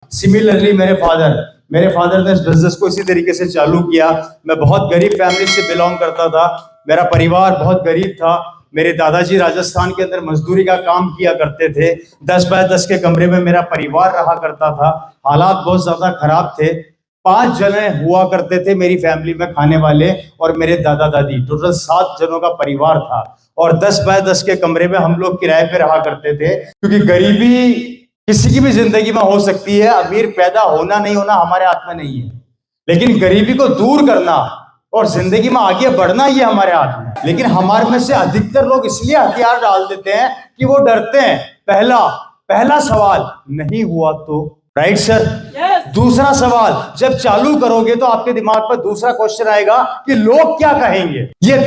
Similarly मेरे father ने इस बिजनेस को इसी तरीके से चालू किया। मैं बहुत गरीब फैमिली से बिलोंग करता था, मेरा परिवार बहुत गरीब था। मेरे दादाजी राजस्थान के अंदर मजदूरी का काम किया करते थे। 10 बाय 10 के कमरे में मेरा परिवार रहा करता था। हालात बहुत ज्यादा खराब थे। 5 जने हुआ करते थे मेरी फैमिली में खाने वाले, और मेरे दादा दादी, टोटल 7 जनों का परिवार था। और 10 बाय 10 के कमरे में हम लोग किराए पे रहा करते थे, क्योंकि गरीबी किसी की भी जिंदगी में हो सकती है। अमीर पैदा होना नहीं होना हमारे हाथ में नहीं है, लेकिन गरीबी को दूर करना और जिंदगी में आगे बढ़ना ये हमारे हाथ में। लेकिन हमारे में से अधिकतर लोग इसलिए हथियार डाल देते हैं कि वो डरते हैं। पहला सवाल, नहीं हुआ तो, राइट सर? दूसरा सवाल, जब चालू करोगे तो आपके दिमाग पर दूसरा क्वेश्चन आएगा कि लोग क्या कहेंगे। ये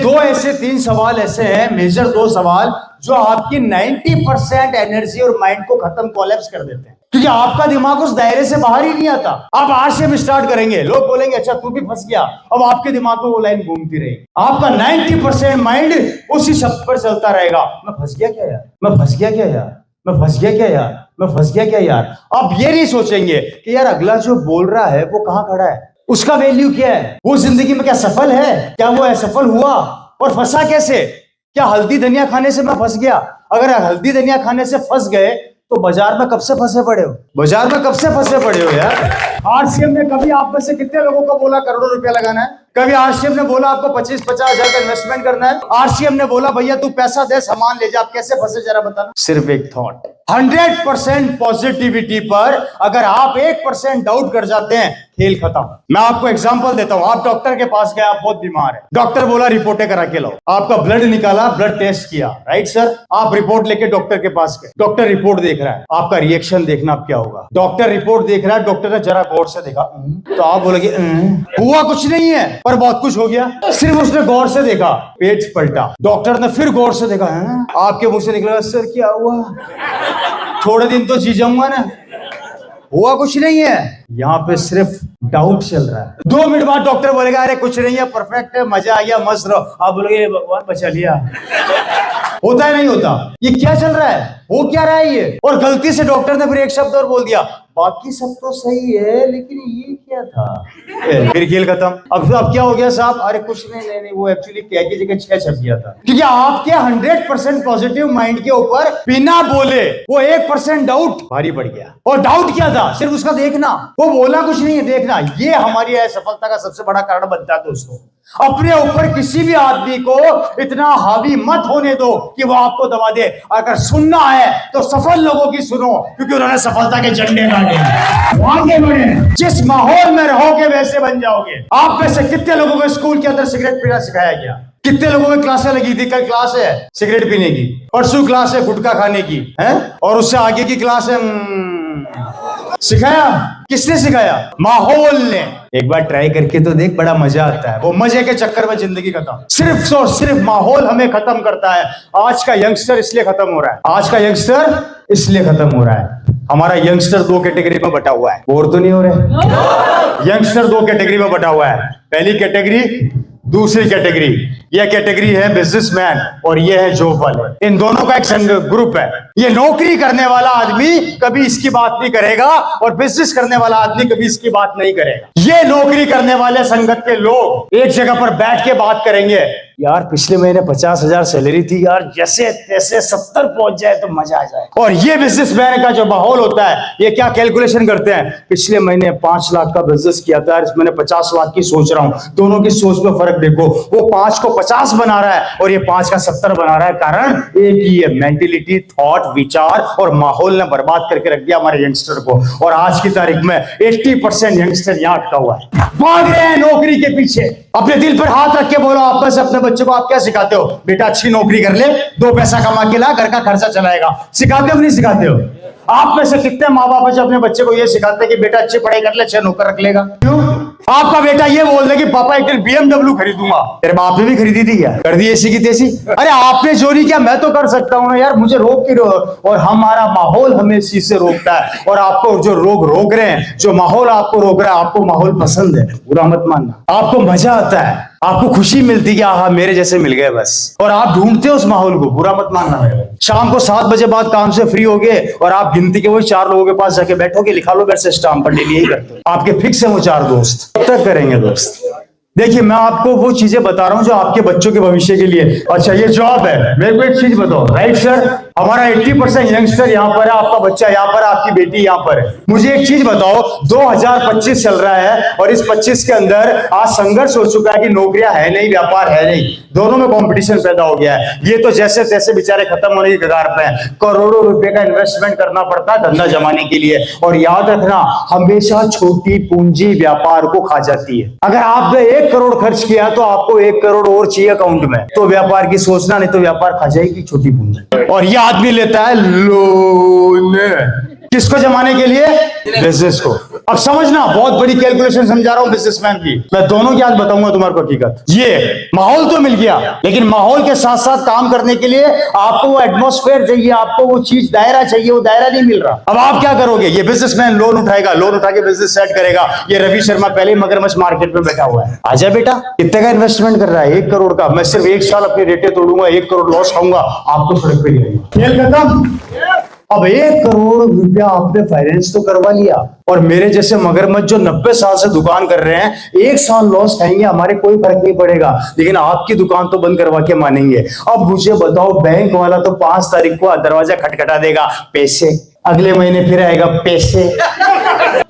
3 सवाल ऐसे हैं, मेजर 2 सवाल, जो आपकी 90% एनर्जी और माइंड को खत्म, कोलैप्स कर देते हैं, क्योंकि आपका दिमाग उस दायरे से बाहर ही नहीं आता। आप आज से भी स्टार्ट करेंगे, लोग बोलेंगे अच्छा तू भी फंस गया, अब आपके दिमाग में वो लाइन घूमती रहेगी। आपका 90% माइंड उसी शब्द पर चलता रहेगा, मैं फंस गया क्या यार, मैं फंस गया क्या यार, मैं फंस गया क्या यार, मैं फंस गया क्या यार। आप ये नहीं सोचेंगे कि यार अगला जो बोल रहा है वो कहां खड़ा है, उसका वैल्यू क्या है, वो जिंदगी में क्या सफल है, क्या वो असफल हुआ, और फंसा कैसे। क्या हल्दी धनिया खाने से मैं फंस गया? अगर हल्दी धनिया खाने से फंस गए तो बाजार में कब से फंसे पड़े हो, बाजार में कब से फंसे पड़े हो यार। आरसीएम ने कभी आप में से कितने लोगों को बोला करोड़ों रुपया लगाना है? कभी आरसीएम ने बोला आपको 25-50 हजार का इन्वेस्टमेंट करना है? आरसीएम ने बोला भैया तू पैसा दे सामान ले जा? आप कैसे फंसे जरा बताना। सिर्फ एक थॉट। 100% पॉजिटिविटी पर अगर आप 1% डाउट कर जाते हैं, खेल खत्म। मैं आपको एग्जांपल देता हूं। आप डॉक्टर के पास गए, आप बहुत बीमार है, डॉक्टर बोला रिपोर्टें करा के लाओ। आपका ब्लड निकाला, ब्लड टेस्ट किया, राइट सर? आप रिपोर्ट लेके डॉक्टर के पास गए, डॉक्टर रिपोर्ट देख रहा है, आपका रिएक्शन देखना अब क्या होगा। डॉक्टर रिपोर्ट देख रहा है, डॉक्टर ने जरा गौर से देखा, तो आप बोलोगे हुआ कुछ नहीं है पर बहुत कुछ हो गया। सिर्फ उसने गौर से देखा, पेट पलटा, डॉक्टर ने फिर गौर से देखा, आपके मुंह से निकला सर क्या हुआ, थोड़े दिन तो जी जाऊंगा ना, हुआ कुछ नहीं है। यहाँ पे सिर्फ डाउट चल रहा है। 2 मिनट बाद डॉक्टर बोलेगा अरे कुछ नहीं है, परफेक्ट है, मजा आ गया, मस्त रहो। आप बोलोगे भगवान बचा लिया। होता है नहीं होता? ये क्या चल रहा है, हो क्या रहा है ये? और गलती से डॉक्टर ने फिर एक शब्द और बोल दिया, बाकी सब तो सही है लेकिन ये क्या था, फिर खेल खत्म। अब क्या हो गया साहब? अरे कुछ नहीं, वो एक्चुअली क्या की जगह 6 छप गया था, क्योंकि आपके 100% पॉजिटिव माइंड के ऊपर बिना बोले वो 1% डाउट भारी पड़ गया। और डाउट क्या था? सिर्फ उसका देखना, वो बोला कुछ नहीं है, देखना। ये हमारी असफलता का सबसे बड़ा कारण बनता है दोस्तों। अपने ऊपर किसी भी आदमी को इतना हावी मत होने दो कि वो आपको दबा दे। अगर सुनना है तो सफल लोगों की सुनो, क्योंकि उन्होंने सफलता के झंडे गाड़े। आगे बढ़े, जिस माहौल में रहोगे वैसे बन जाओगे। आप में से कितने लोगों को स्कूल के अंदर सिगरेट पीना सिखाया गया? कितने लोगों की क्लासें लगी थी? कल क्लास है सिगरेट पीने की, परसों क्लास है गुटखा खाने की, है, और उससे आगे की क्लास है सिखाया। किसने सिखाया? माहौल ने। एक बार ट्राई करके तो देख, बड़ा मजा आता है। वो मजे के चक्कर में जिंदगी खत्म। सिर्फ और सिर्फ माहौल हमें खत्म करता है। आज का यंगस्टर इसलिए खत्म हो रहा है, आज का यंगस्टर इसलिए खत्म हो रहा है। हमारा यंगस्टर 2 कैटेगरी में बटा हुआ है। बोर तो नहीं हो रहे? यंगस्टर 2 कैटेगरी में बटा हुआ है। पहली कैटेगरी, दूसरी कैटेगरी। यह कैटेगरी है बिजनेसमैन और यह है जॉब वाले। इन दोनों का एक संग ग्रुप है। ये नौकरी करने वाला आदमी कभी इसकी बात नहीं करेगा और बिजनेस करने वाला आदमी कभी इसकी बात नहीं करेगा। ये नौकरी करने वाले संगत के लोग एक जगह पर बैठ के बात करेंगे, यार पिछले महीने 50,000 सैलरी थी यार, जैसे तैसे 70 पहुंच जाए तो मजा आ जाए। और ये बिजनेसमैन का जो माहौल होता है, ये क्या कैलकुलेशन करते हैं, पिछले महीने 5 लाख का बिजनेस किया था, इस महीने 50 लाख की सोच रहा हूं। दोनों की सोच में फर्क देखो, वो 5 को 50 बना रहा है और ये 5 का 70 बना रहा है। कारण एक ही है, मेंटेलिटी, थॉट, विचार और माहौल ने बर्बाद करके रख दिया हमारे यंगस्टर को। और आज की तारीख में 80% यंगस्टर यहाँ अटका हुआ है, भाग रहे हैं नौकरी के पीछे। अपने दिल पर हाथ रख के बोलो, आप में से अपने बच्चे को आप क्या सिखाते हो? बेटा अच्छी नौकरी कर ले, 2 पैसा कमा के ला, घर का खर्चा चलाएगा। सिखाते हो नहीं सिखाते हो? आप में से कितने माँ बाप है जो अपने बच्चे को ये सिखाते हैं कि बेटा अच्छी पढ़ाई कर ले, 6 नौकर रख लेगा? क्यों? आपका बेटा ये बोल दे कि पापा एक दिन BMW खरीदूंगा। तेरे बाप ने भी खरीदी थी क्या? कर दी ऐसी की तैसी। अरे आपने जो नहीं किया मैं तो कर सकता हूँ ना यार, मुझे रोक क्यों? और हमारा माहौल हमें इस चीज से रोकता है। और आपको जो लोग रोक रहे हैं, जो माहौल आपको रोक रहा है, आपको माहौल पसंद है, बुरा मत मानना। आपको मजा आता है, आपको खुशी मिलती कि हाँ मेरे जैसे मिल गए बस, और आप ढूंढते हो उस माहौल को, बुरा मत मानना मेरे। शाम को 7 बजे बाद काम से फ्री हो गए और आप गिनती के वही 4 लोगों के पास जाके बैठोगे, लिखा लो मेरे से स्टाम्प पर, डेली यही करते हो। आपके फिक्स है वो 4 दोस्त, कब तक करेंगे दोस्त? देखिए मैं आपको वो चीजें बता रहा हूं जो आपके बच्चों के भविष्य के लिए। अच्छा ये जॉब है, मेरे को एक चीज बताओ, राइट सर, हमारा 80% यंगस्टर यहाँ पर है, आपका बच्चा यहाँ पर है, आपकी बेटी यहाँ पर है। मुझे एक चीज बताओ, 2025 चल रहा है और इस 25 के अंदर आज संघर्ष हो चुका है कि नौकरियां है नहीं, व्यापार है नहीं, दोनों में कंपटीशन पैदा हो गया है। ये तो जैसे तैसे बेचारे खत्म होने की कगार पे हैं। करोड़ों रुपए का इन्वेस्टमेंट करना पड़ता है धंधा जमाने के लिए, और याद रखना हमेशा छोटी पूंजी व्यापार को खा जाती है। अगर आपने 1 करोड़ खर्च किया तो आपको 1 करोड़ और चाहिए अकाउंट में, तो व्यापार की सोचना, नहीं तो व्यापार खा जाएगी छोटी पूंजी। और ये आदमी लेता है लोन, किसको जमाने के लिए? बिजनेस को। अब समझना, बहुत बड़ी कैलकुलेशन समझा रहा हूं बिजनेसमैन की। मैं दोनों की आज बताऊंगा तुम्हारे को हकीकत। ये माहौल तो मिल गया, लेकिन माहौल के साथ साथ काम करने के लिए आपको वो एटमॉस्फेयर चाहिए, आपको वो चीज दायरा चाहिए, वो दायरा नहीं मिल रहा। अब आप क्या करोगे? ये बिजनेसमैन लोन उठाएगा, लोन उठा के बिजनेस सेट करेगा। ये रवि शर्मा पहले ही मगरमच्छ मार्केट में बैठा हुआ है। आजा बेटा, कितने का इन्वेस्टमेंट कर रहा है? 1 करोड़ का। मैं सिर्फ 1 साल अपनी रेटे तोड़ूंगा, 1 करोड़ लॉस खाऊंगा, आपको सड़क पे ले आएंगे। खेल खत्म। अब 1 करोड़ रुपया आपने फाइनेंस तो करवा लिया, और मेरे जैसे मगरमच्छ जो 90 साल से दुकान कर रहे हैं, 1 साल लॉस खाएंगे, हमारे कोई फर्क नहीं पड़ेगा, लेकिन आपकी दुकान तो बंद करवा के मानेंगे। अब मुझे बताओ, बैंक वाला तो 5 तारीख को दरवाजा खटखटा देगा, पैसे, अगले महीने फिर आएगा पैसे।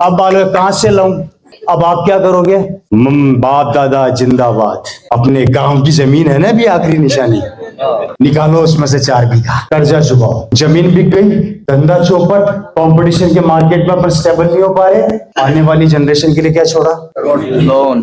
अब बालो कहां से लाऊं? अब आप क्या करोगे? बाप दादा जिंदाबाद, अपने गांव की जमीन है ना भी आखिरी निशानी, निकालो उसमें से 4 बीघा, कर्जा चुकाओ। जमीन बिक गई, धंधा चौपट, कंपटीशन के मार्केट में अपन स्टेबल नहीं हो पा रहे, आने वाली जनरेशन के लिए क्या छोड़ा? लोन।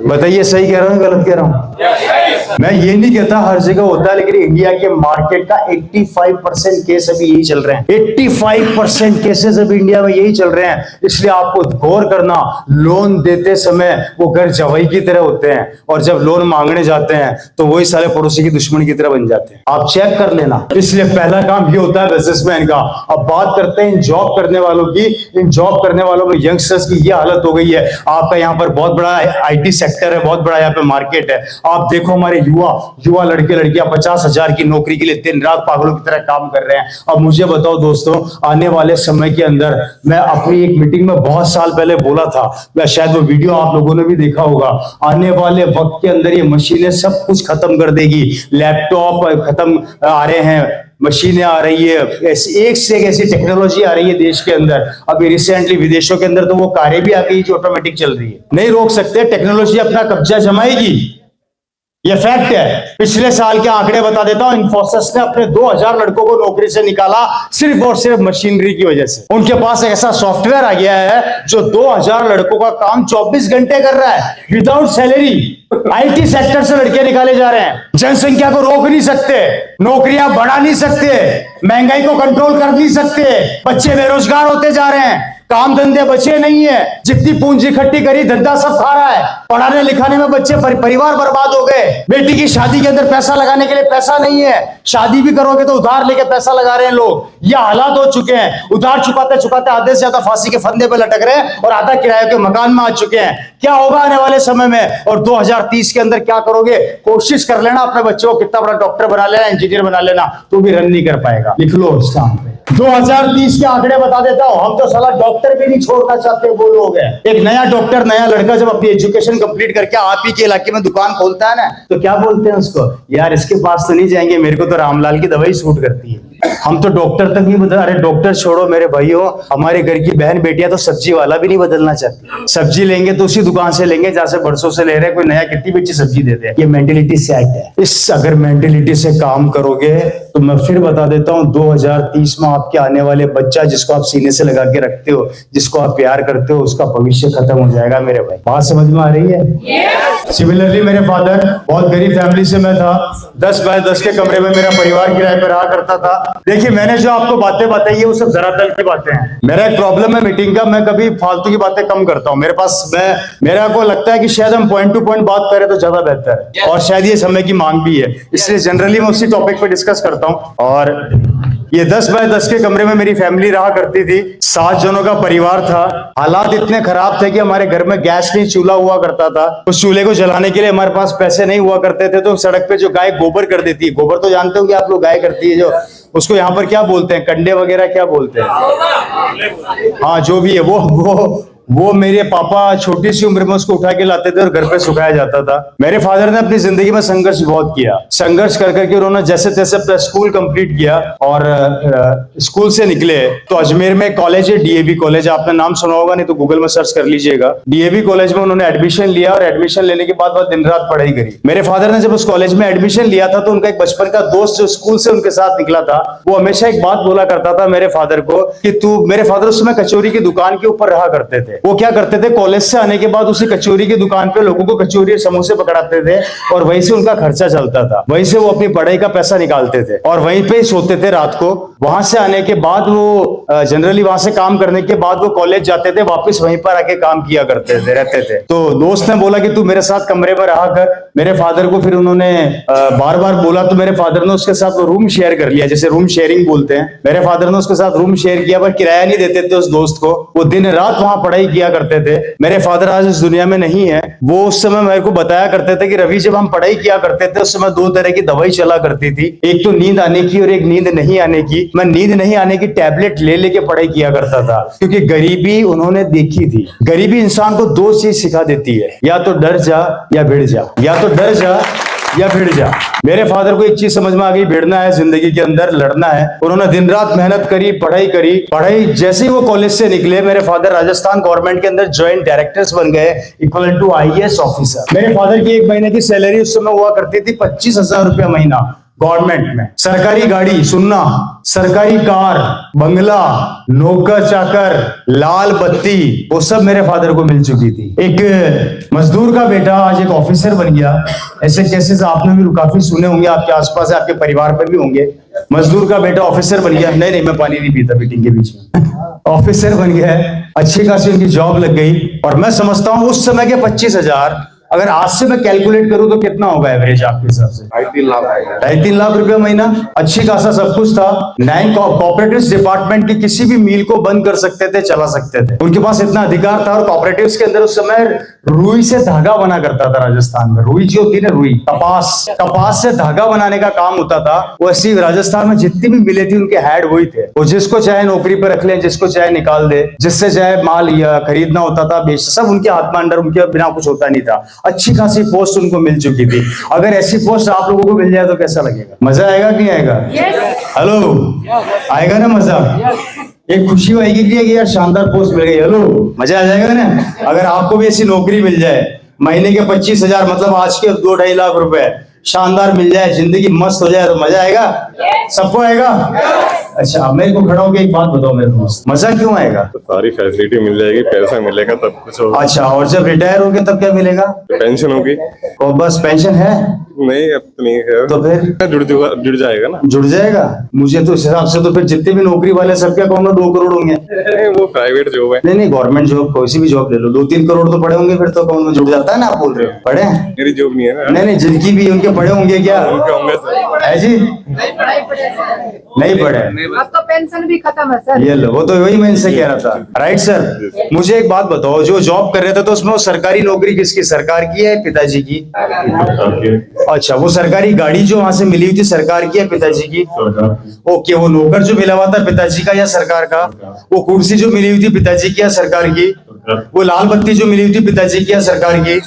बताइए सही कह रहा हूँ गलत कह रहा हूँ? मैं ये नहीं कहता हर जगह होता है, लेकिन इंडिया के मार्केट का 85% केस अभी यही चल रहे हैं। 85% केसेस अभी इंडिया में यही चल रहे हैं। इसलिए आपको गौर करना, लोन देते समय वो घर जवाई की तरह होते हैं, और जब लोन मांगने जाते हैं तो वही साले पड़ोसी की दुश्मन की तरह बन जाते हैं। आप चेक कर लेना। इसलिए पहला काम ये होता है बिजनेसमैन का। अब बात करते हैं इन जॉब करने वालों की। इन जॉब करने वालों में यंगस्टर्स की ये हालत हो गई है। आपका यहाँ पर बहुत बड़ा आईटी सेक्टर है, बहुत बड़ा यहाँ पे मार्केट है। आप देखो हमारे युवा लड़के लड़कियां 50,000 की नौकरी के लिए दिन रात पागलों की तरह काम कर रहे हैं। अब मुझे बताओ दोस्तों, आने वाले समय के अंदर, मैं अपनी एक मीटिंग में बहुत साल पहले बोला था, मैं शायद वो वीडियो आप लोगों ने भी देखा होगा, आने वाले वक्त के अंदर ये मशीनें सब कुछ खत्म कर देगी। लैपटॉप खत्म आ रहे हैं, मशीनें आ रही है, ऐसी एक से एक ऐसी टेक्नोलॉजी आ रही है देश के अंदर। अभी रिसेंटली विदेशों के अंदर तो वो कारें भी आ गई जो ऑटोमेटिक चल रही है। नहीं रोक सकते, टेक्नोलॉजी अपना कब्जा जमाएगी, ये फैक्ट है। पिछले साल के आंकड़े बता देता हूं, इन्फोसिस ने अपने 2000 लड़कों को नौकरी से निकाला सिर्फ और सिर्फ मशीनरी की वजह से। उनके पास एक ऐसा सॉफ्टवेयर आ गया है जो 2000 लड़कों का काम 24 घंटे कर रहा है विदाउट सैलरी। आईटी सेक्टर से लड़के निकाले जा रहे हैं। जनसंख्या को रोक नहीं सकते, नौकरियां बढ़ा नहीं सकते, महंगाई को कंट्रोल कर नहीं सकते, बच्चे बेरोजगार होते जा रहे हैं, काम धंधे बचे नहीं है, जितनी पूंजी इकट्ठी करी धंधा सब खा रहा है, पढ़ाने लिखाने में बच्चे परिवार बर्बाद हो गए, बेटी की शादी के अंदर पैसा लगाने के लिए पैसा नहीं है, शादी भी करोगे तो उधार लेके पैसा लगा रहे हैं लोग। ये हालात हो चुके हैं। उधार चुकाते चुकाते आधे से ज्यादा फांसी के फंदे पे लटक रहे हैं और आधा किराए के मकान में आ चुके हैं। क्या होगा आने वाले समय में और 2030 के अंदर क्या करोगे? कोशिश कर लेना अपने बच्चों को कितना बड़ा डॉक्टर बना लेना, इंजीनियर बना लेना, तू भी रन नहीं कर पाएगा। लिख लो स्टाम्प पे। 2030 के आंकड़े बता देता हूं, हम तो साला डॉक्टर भी नहीं छोड़ना चाहते, वो लोग हैं। एक नया डॉक्टर, नया लड़का जब अपनी एजुकेशन कंप्लीट करके आप ही के इलाके में दुकान खोलता है ना, तो क्या बोलते हैं उसको? यार इसके पास तो नहीं जाएंगे, मेरे को तो रामलाल की दवाई सूट करती है। हम तो डॉक्टर तक नहीं बदल। अरे डॉक्टर छोड़ो मेरे भाइयों, हमारे घर की बहन बेटियां तो सब्जी वाला भी नहीं बदलना चाहती। सब्जी लेंगे तो उसी दुकान से लेंगे जहां से बरसों से ले रहे हैं, कोई नया कितनी भी अच्छी सब्जी देते हैं। ये मेंटेलिटी सेट है। इस अगर मेंटेलिटी से काम करोगे तो मैं फिर बता देता हूं, 2030 में आपके आने वाले बच्चा जिसको आप सीने से लगा के रखते हो, जिसको आप प्यार करते हो, उसका भविष्य खत्म हो जाएगा मेरे भाई। बात समझ में आ रही है? सिमिलरली मेरे फादर, बहुत गरीब फैमिली से मैं था। 10 बाय 10 के कमरे में मेरा परिवार किराए पर रहा करता था। देखिए मैंने जो आपको बातें बताई है वो सब जरा दल की बातें हैं। मेरा एक प्रॉब्लम है मीटिंग का, मैं कभी फालतू की बातें कम करता हूँ। मेरा को लगता है कि शायद हम पॉइंट टू पॉइंट बात करें तो ज्यादा बेहतर है, और शायद ये समय की मांग भी है, इसलिए जनरली मैं उसी टॉपिक पे डिस्कस करता हूँ। और ये 10 बाय 10 के कमरे में मेरी फैमिली रहा करती थी। 7 जनों का परिवार था। हालात इतने खराब थे कि हमारे घर में गैस नहीं, चूल्हा हुआ करता था। उस चूल्हे को जलाने के लिए हमारे पास पैसे नहीं हुआ करते थे, तो सड़क पे जो गाय गोबर कर देती है, गोबर तो जानते हो कि आप लोग, गाय करती है जो, उसको यहाँ पर क्या बोलते हैं, कंडे वगैरह क्या बोलते हैं, हाँ जो भी है, वो मेरे पापा छोटी सी उम्र में उसको उठा के लाते थे और घर पे सुखाया जाता था। मेरे फादर ने अपनी जिंदगी में संघर्ष बहुत किया। संघर्ष कर करके उन्होंने जैसे तैसे अपना स्कूल कंप्लीट किया और स्कूल से निकले तो अजमेर में कॉलेज है, डीएवी कॉलेज, आपने नाम सुना होगा, नहीं तो गूगल में सर्च कर लीजिएगा। डीएवी कॉलेज में उन्होंने एडमिशन लिया और एडमिशन लेने के बाद दिन रात पढ़ाई करी। मेरे फादर ने जब उस कॉलेज में एडमिशन लिया था तो उनका एक बचपन का दोस्त जो स्कूल से उनके साथ निकला था, वो हमेशा एक बात बोला करता था मेरे फादर को कि तू, मेरे फादर उस समय कचौरी की दुकान के ऊपर रहा करते थे। वो क्या करते थे, कॉलेज से आने के बाद उसी कचौरी की दुकान पे लोगों को कचौरी और समोसे पकड़ाते थे और वहीं से उनका खर्चा चलता था। वहीं से वो अपनी पढ़ाई का पैसा निकालते थे और वहीं पे ही सोते थे रात को। वहां से आने के बाद वो जनरली वहां से काम करने के बाद वो कॉलेज जाते थे, वापस वहीं पर आके काम किया करते थे, रहते थे। तो दोस्त ने बोला कि तू मेरे साथ कमरे में रहा कर। मेरे फादर को फिर उन्होंने बार बार बोला तो मेरे फादर ने उसके साथ वो रूम शेयर कर लिया, जैसे रूम शेयरिंग बोलते हैं। मेरे फादर ने उसके साथ रूम शेयर किया, पर किराया नहीं देते थे उस दोस्त को। वो दिन रात वहां पढ़ाई किया करते थे। मेरे फादर आज इस दुनिया में नहीं है। वो उस समय मेरे को बताया करते थे कि रवि, जब हम पढ़ाई किया करते थे उस समय 2 तरह की दवाई चला करती थी, एक तो नींद आने की और एक नींद नहीं आने की। मैं नींद नहीं आने की टैबलेट ले लेके पढ़ाई किया करता था, क्योंकि गरीबी उन्होंने देखी थी। गरीबी इंसान को 2 चीज सिखा देती है, या तो डर जा या भिड़ जा, या तो डर जा या भिड़ जा। मेरे फादर को एक चीज समझ में आ गई, भिड़ना है जिंदगी के अंदर, लड़ना है। उन्होंने दिन रात मेहनत करी, पढ़ाई करी। पढ़ाई जैसे ही वो कॉलेज से निकले, मेरे फादर राजस्थान गवर्नमेंट के अंदर ज्वाइंट डायरेक्टर्स बन गए, इक्वल टू आईएएस ऑफिसर। मेरे फादर की 1 महीने की सैलरी उस समय हुआ करती थी 25,000 रुपया महीना गवर्नमेंट में। सरकारी गाड़ी, सुनना, सरकारी कार, बंगला, नौकर चाकर, लाल बत्ती, वो सब मेरे फादर को मिल चुकी थी। एक मजदूर का बेटा आज एक ऑफिसर बन गया। ऐसे केसेस आपने भी काफी सुने होंगे, आपके आसपास, आपके परिवार पे भी होंगे। मजदूर का बेटा ऑफिसर बन गया। नहीं, मैं पानी नहीं पीता मीटिंग के बीच में। ऑफिसर बन गया है, अच्छी खासी उनकी जॉब लग गई। और मैं समझता हूं उस समय के 25,000 अगर आज से मैं कैलकुलेट करूं तो कितना होगा एवरेज आपके हिसाब से? 2.5-3 लाख रुपया महीना। अच्छी खासा सब कुछ था। 9 कोऑपरेटिव्स डिपार्टमेंट की किसी भी मील को बंद कर सकते थे, चला सकते थे, उनके पास इतना अधिकार था। और कोऑपरेटिव्स के अंदर उस समय रुई से धागा बना करता था राजस्थान में। रुई जो होती है ना, रुई, कपास से धागा बनाने का काम होता था। वैसी राजस्थान में जितनी भी मिले थी उनके हेड वही थे। वो जिसको चाहे नौकरी पर रख ले, जिसको चाहे निकाल दे, जिससे चाहे माल या खरीदना होता था, बेच, सब उनके हाथ में अंडर, उनके बिना कुछ होता नहीं था। अच्छी खासी पोस्ट उनको मिल चुकी थी। अगर ऐसी पोस्ट आप लोगों को मिल जाए तो कैसा लगेगा? मजा आएगा कि नहीं आएगा? हेलो, आएगा ना मजा? एक खुशी आएगी कि यार शानदार पोस्ट मिल गई। हेलो, मजा आ जाएगा ना? अगर आपको भी ऐसी नौकरी मिल जाए, महीने के 25,000, मतलब आज के 2-2.5 लाख रुपए शानदार मिल जाए, जिंदगी मस्त हो जाए, तो मजा आएगा? सबको आएगा? अच्छा, मेरे को खड़ा होकर एक बात बताओ मेरे दोस्त, मजा क्यों आएगा? तो सारी फैसिलिटी मिल जाएगी, पैसा मिलेगा, तब कुछ होगा। अच्छा, और जब रिटायर होगे तब क्या मिलेगा? पेंशन होगी। और बस पेंशन है? नहीं, अब तो नहीं है। तो फिर जुड़ जाएगा ना। जुड़ जाएगा। मुझे तो इस हिसाब से तो फिर जितने भी नौकरी वाले सबके अकाउंट में 2 करोड़ होंगे। नहीं, वो प्राइवेट जॉब है। नहीं, गवर्नमेंट जॉब, कोई सी भी जॉब ले लो, 2-3 करोड़ तो पड़े होंगे, फिर तो अकाउंट में जुड़ जाता है ना। आप बोल रहे हो पड़े? मेरी जॉब नहीं है ना। नहीं, जिनकी भी उनके पड़े होंगे क्या? उनके होंगे सर। है जी? नहीं पड़े, अब तो पेंशन भी खत्म है सर। ये लो, वो तो वही मैं इनसे कह रहा था। राइट सर, मुझे एक बात बताओ, जो जॉब कर रहे थे तो उसमें वो सरकारी नौकरी किसकी, सरकार की है पिताजी की? अच्छा, वो सरकारी गाड़ी जो वहां से मिली हुई थी सरकार की है पिताजी की? ओके, वो नौकर जो मिला हुआ था पिताजी का या सरकार का? वो कुर्सी जो मिली हुई थी पिताजी की या सरकार की? वो लाल बत्ती जो मिली हुई थी पिताजी की या सरकार की?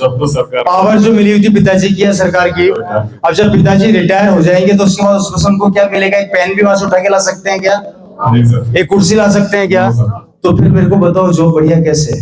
पावर जो मिली हुई थी पिताजी की या सरकार की? अब जब पिताजी रिटायर हो जाएंगे तो उसके बाद उसमें उनको क्या मिलेगा? एक पेन भी वहां से उठा के ला सकते हैं क्या? एक कुर्सी ला सकते हैं क्या? तो फिर मेरे को बताओ, जो बढ़िया कैसे?